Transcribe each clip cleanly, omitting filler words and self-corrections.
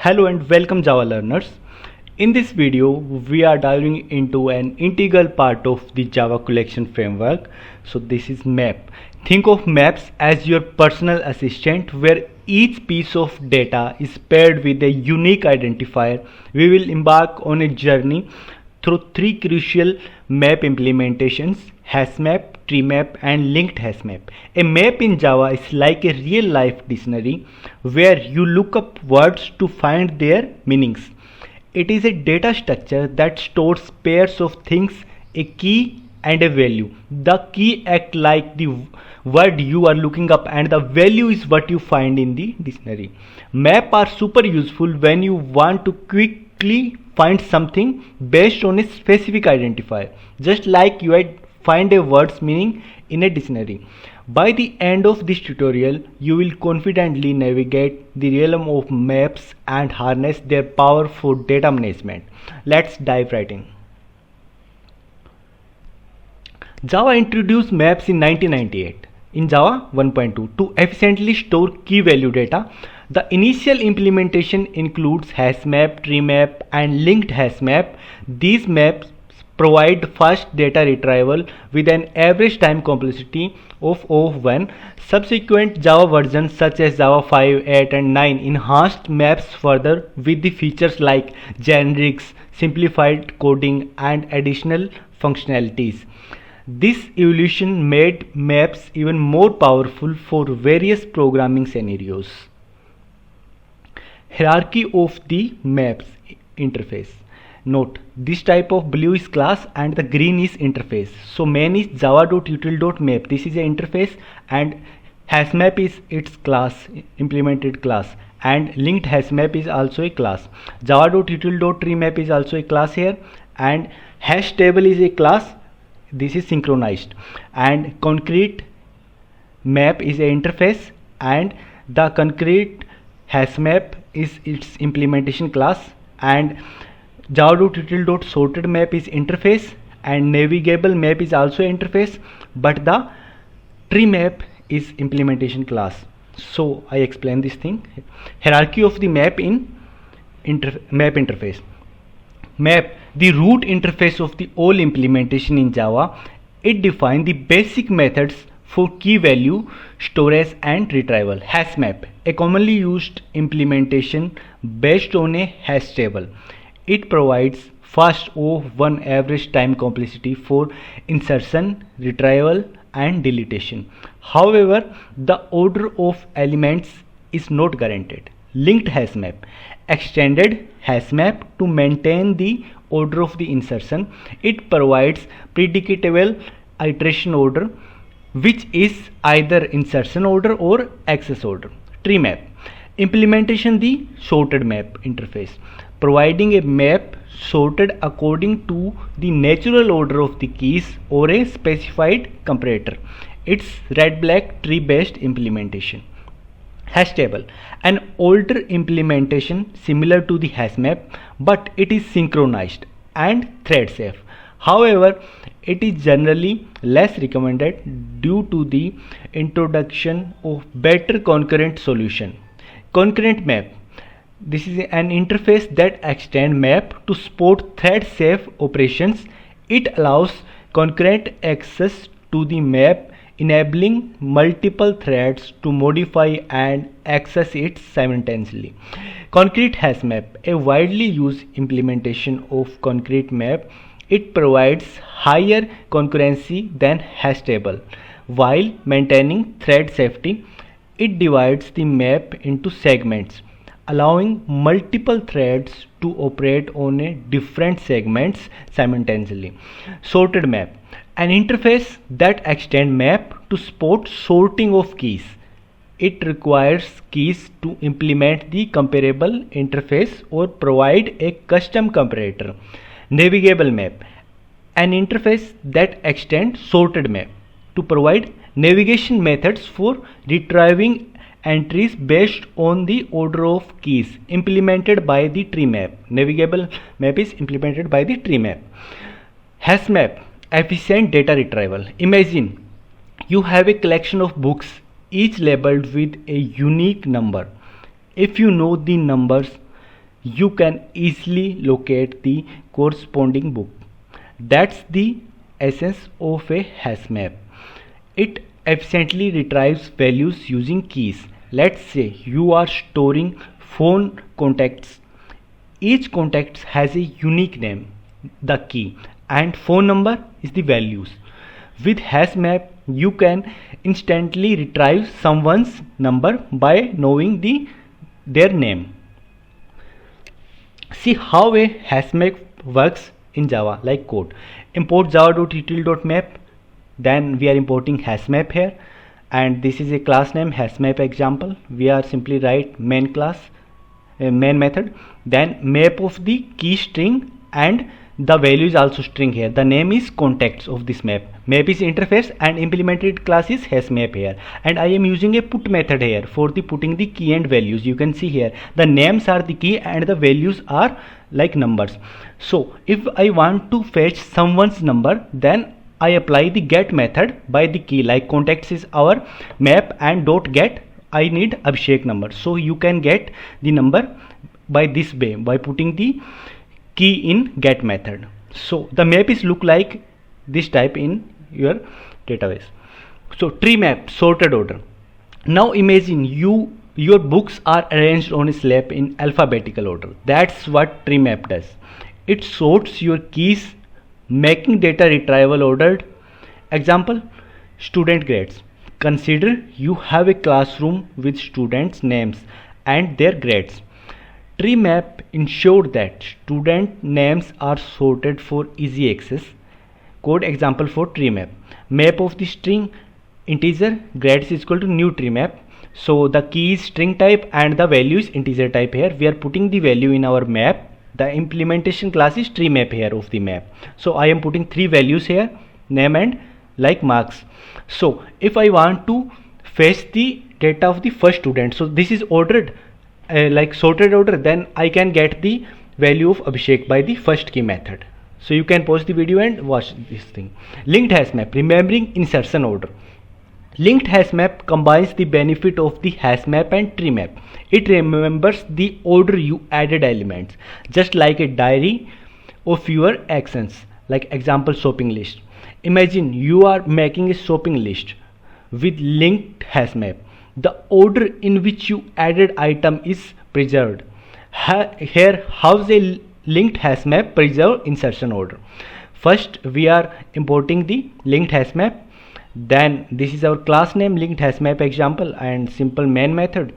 Hello and welcome Java learners. In this video we are diving into an integral part of the Java collection framework. So this is map. Think of maps as your personal assistant where each piece of data is paired with a unique identifier. We will embark on a journey through three crucial map implementations: hash map, tree map and linked hash map. A map in Java is like a real life dictionary where you look up words to find their meanings. It is a data structure that stores pairs of things, a key and a value. The key act like the word you are looking up and the value is what you find in the dictionary. Map are super useful when you want to quickly find something based on a specific identifier, just like you had find a word's meaning in a dictionary. By the end of this tutorial, you will confidently navigate the realm of maps and harness their power for data management. Let's dive right in. Java introduced maps in 1998 in Java 1.2 to efficiently store key value data. The initial implementation includes hash map, tree map and linked hash map. These maps provide fast data retrieval with an average time complexity of 1. Subsequent Java versions such as Java 5, 8 and 9 enhanced maps further with the features like generics, simplified coding and additional functionalities. This evolution made maps even more powerful for various programming scenarios. Hierarchy of the maps interface. Note, this type of blue is class and the green is interface. So main is java.util.map. This is an interface and hash map is its class, implemented class, and linked hash map is also a class. Java.util.treemap is also a class here, and hash table is a class. This is synchronized, and concrete map is an interface, and the concrete hash map is its implementation class, and java.util.sorted map is interface, and navigable map is also interface, but the tree map is implementation class. So I explain this thing. Hierarchy of the map in map interface. Map, the root interface of the all implementation in Java. It defines the basic methods for key value storage and retrieval. Hash map, a commonly used implementation based on a hash table. It provides fast O1 average time complexity for insertion, retrieval and deletion. However, the order of elements is not guaranteed. Linked hash map, extended hash map to maintain the order of the insertion. It provides predictable iteration order, which is either insertion order or access order. Tree map, implementation the sorted map interface, providing a map sorted according to the natural order of the keys or a specified comparator. It's red-black tree-based implementation. Hash table, an older implementation similar to the hash map, but it is synchronized and thread safe. However, it is generally less recommended due to the introduction of better concurrent solution. Concurrent map, this is an interface that extends map to support thread safe operations. It allows concurrent access to the map, enabling multiple threads to modify and access it simultaneously. Concrete hash map, a widely used implementation of concrete map. It provides higher concurrency than hash table while maintaining thread safety. It divides the map into segments, allowing multiple threads to operate on a different segments simultaneously. Sorted map, an interface that extends map to support sorting of keys. It requires keys to implement the comparable interface or provide a custom comparator. Navigable map, an interface that extends sorted map to provide navigation methods for retrieving entries based on the order of keys, implemented by the tree map. Navigable map is implemented by the tree map. Hash map, efficient data retrieval. Imagine you have a collection of books, each labeled with a unique number. If you know the numbers you can easily locate the corresponding book. That's the essence of a hash map. It efficiently retrieves values using keys. Let's say you are storing phone contacts. Each contact has a unique name, the key, and phone number is the values. With hash map, you can instantly retrieve someone's number by knowing their name. See how a hash map works in Java, like code. Import java.util.map, then we are importing hash map here, and this is a class name hash map example. We are simply write main class, main method, then map of the key string, and the value is also string here. The name is contacts of this map. Map is interface and implemented class is hash map here, and I am using a put method here for the putting the key and values. You can see here the names are the key and the values are like numbers. So if I want to fetch someone's number, then I apply the get method by the key, like contacts is our map and dot get I need Abhishek number. So you can get the number by this way, by putting the key in get method. So the map is look like this type in your database. So tree map, sorted order. Now imagine your books are arranged on a slab in alphabetical order. That's what tree map does. It sorts your keys, making data retrieval ordered. Example, student grades. Consider you have a classroom with students' names and their grades. Tree map ensure that student names are sorted for easy access. Code example for tree map. Map of the string integer grades is equal to new tree map. So the key is string type and the value is integer type here. We are putting the value in our map. The implementation class is tree map here of the map. So I am putting three values here, name and like marks. So if I want to fetch the data of the first student, so this is ordered like sorted order, then I can get the value of Abhishek by the first key method. So you can pause the video and watch this thing. Linked hash map, remembering insertion order. Linked hash map combines the benefit of the hash map and tree map. It remembers the order you added elements, just like a diary of your actions, like example shopping list. Imagine you are making a shopping list with linked hash map. The order in which you added item is preserved. Here how's a linked hash map preserve insertion order. First we are importing the linked hash map, then this is our class name linked hash map example and simple main method.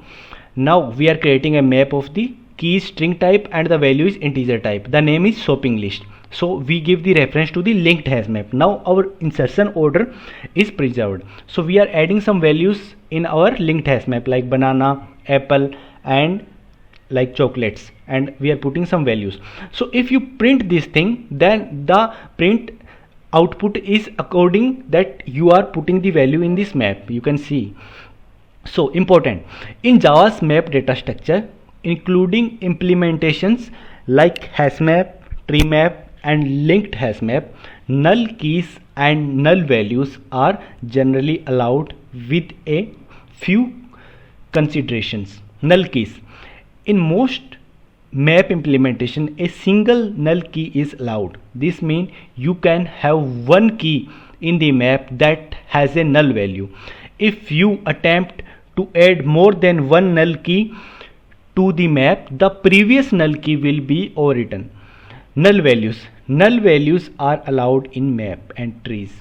Now we are creating a map of the key string type and the value is integer type. The name is shopping list. So we give the reference to the linked hash map. Now our insertion order is preserved. So we are adding some values in our linked hash map like banana, apple and like chocolates, and we are putting some values. So if you print this thing, then the print output is according that you are putting the value in this map. You can see. So important in Java's map data structure, including implementations like hash map, tree map and linked hash map, null keys and null values are generally allowed with a few considerations. Null keys. In most map implementation, a single null key is allowed. This means you can have one key in the map that has a null value. If you attempt to add more than one null key to the map, the previous null key will be overwritten. Null values. Null values are allowed in map and trees.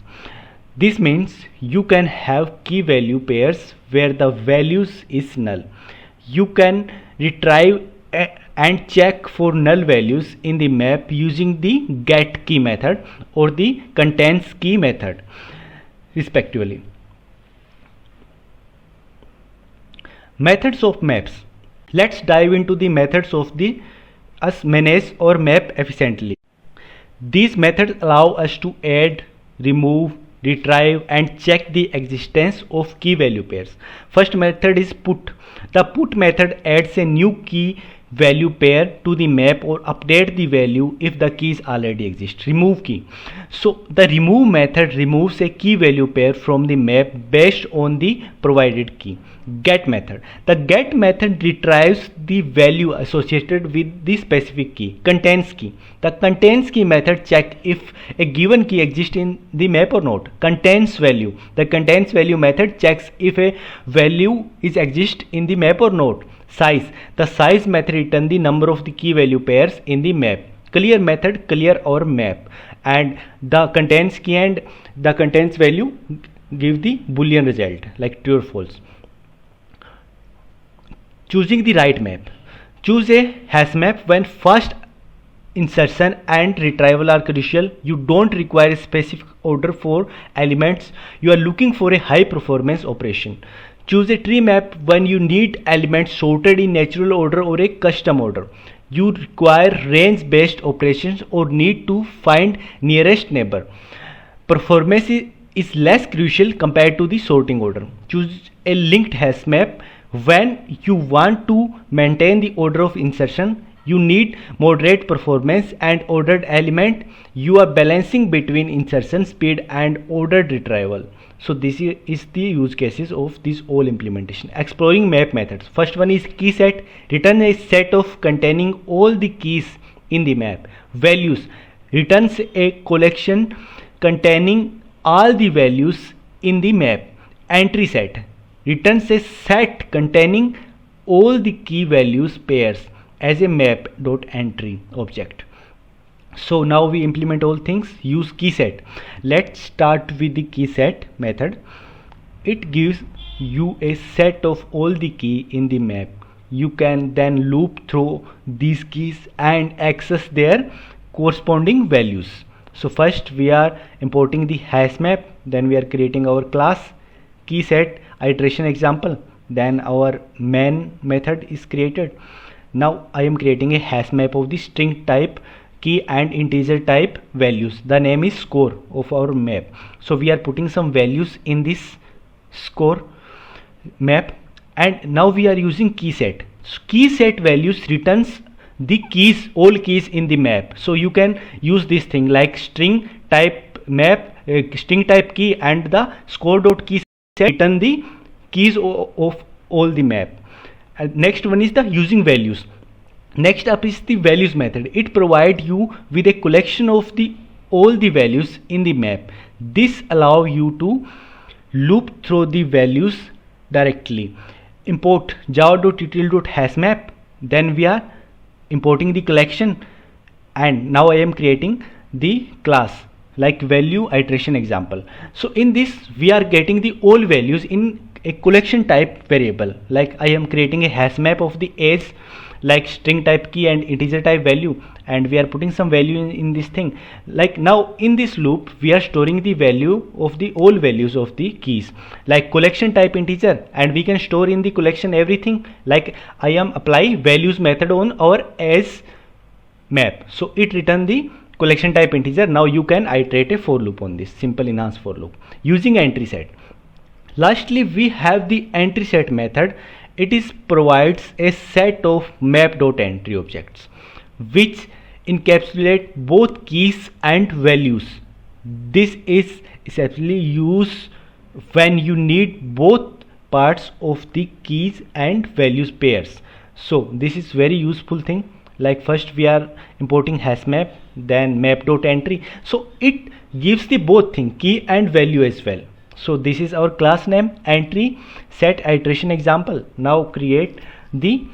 This means you can have key value pairs where the values is null. You can retrieve and check for null values in the map using the get key method or the contains key method respectively. Methods of maps. Let's dive into the methods of the us manage or map efficiently. These methods allow us to add, remove, retrieve and check the existence of key value pairs. First method is put. The put method adds a new key value pair to the map or update the value if the keys already exist. Remove key. So the remove method removes a key value pair from the map based on the provided key. Get method. The get method retrieves the value associated with the specific key. Contains key. The contains key method check if a given key exists in the map or not. Contains value. The contains value method checks if a value is exist in the map or not. Size. The size method return the number of the key value pairs in the map. Clear method clear our map, and the contains key and the contains value give the boolean result like true or false. Choosing the right map. Choose a hash map when first insertion and retrieval are crucial. You don't require a specific order for elements. You are looking for a high performance operation. Choose a tree map when you need elements sorted in natural order or a custom order. You require range based operations or need to find nearest neighbor. Performance is less crucial compared to the sorting order. Choose a linked hash map when you want to maintain the order of insertion. You need moderate performance and ordered element. You are balancing between insertion speed and ordered retrieval. So this is the use cases of this all implementation. Exploring map methods. First one is key set. Return a set of containing all the keys in the map. Values. Returns a collection containing all the values in the map. Entry set. Returns a set containing all the key values pairs as a map.entry object. So now we implement all things. Use key set. Let's start with the key set method. It gives you a set of all the key in the map. You can then loop through these keys and access their corresponding values. So first we are importing the hash map, then we are creating our class key set iteration example, then our main method is created. Now I am creating a hash map of the string type key and integer type values. The name is score of our map. So we are putting some values in this score map, and now we are using key set. So key set values returns the keys, all keys in the map. So you can use this thing like string type map, string type key, and the score.key set return the keys of all the map. And next one is the using values. Next up is the values method. It provides you with a collection of all the values in the map. This allows you to loop through the values directly. Import java.util.hashmap. Then we are importing the collection, and now I am creating the class like value iteration example. So in this we are getting the all values in a collection type variable. Like I am creating a hash map of the age like string type key and integer type value, and we are putting some value in this thing. Like now in this loop we are storing the value of the all values of the keys like collection type integer, and we can store in the collection everything. Like I am apply values method on our as map, so it return the collection type integer. Now you can iterate a for loop on this, simple enhanced for loop using entry set. Lastly we have the entry set method. It is provides a set of map.entry objects which encapsulate both keys and values. This is essentially used when you need both parts of the keys and values pairs. So this is very useful thing. Like first we are importing hash map, then map.entry, so it gives the both thing key and value as well. So this is our class name entry set iteration example. Now create the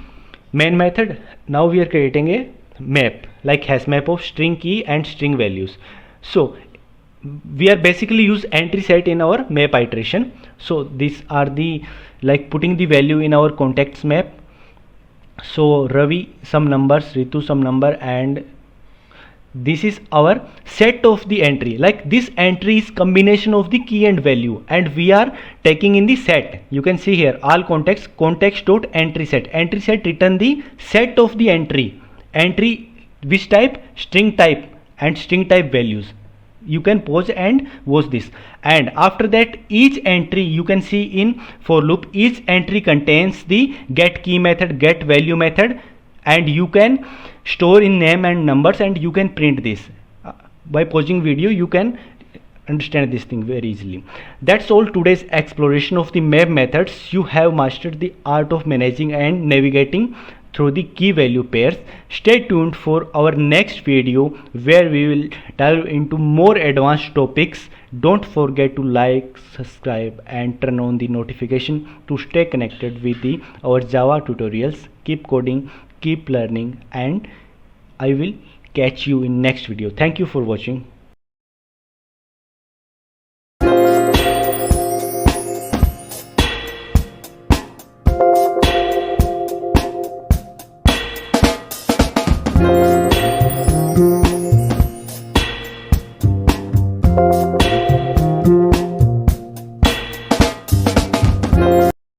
main method. Now we are creating a map like hash map of string key and string values. So we are basically use entry set in our map iteration. So these are the like putting the value in our contacts map. So Ravi some numbers, Ritu some number, and this is our set of the entry. Like this entry is combination of the key and value, and we are taking in the set. You can see here all context dot entry set. Entry set return the set of the entry which type string type and string type values. You can pause and watch this, and after that each entry you can see in for loop each entry contains the get key method, get value method, and you can store in name and numbers, and you can print this. By pausing video you can understand this thing very easily. That's all today's exploration of the map methods. You have mastered the art of managing and navigating through the key value pairs. Stay tuned for our next video where we will dive into more advanced topics. Don't forget to like, subscribe and turn on the notification to stay connected with our Java tutorials. Keep coding, keep learning, and I will catch you in next video. Thank you for watching.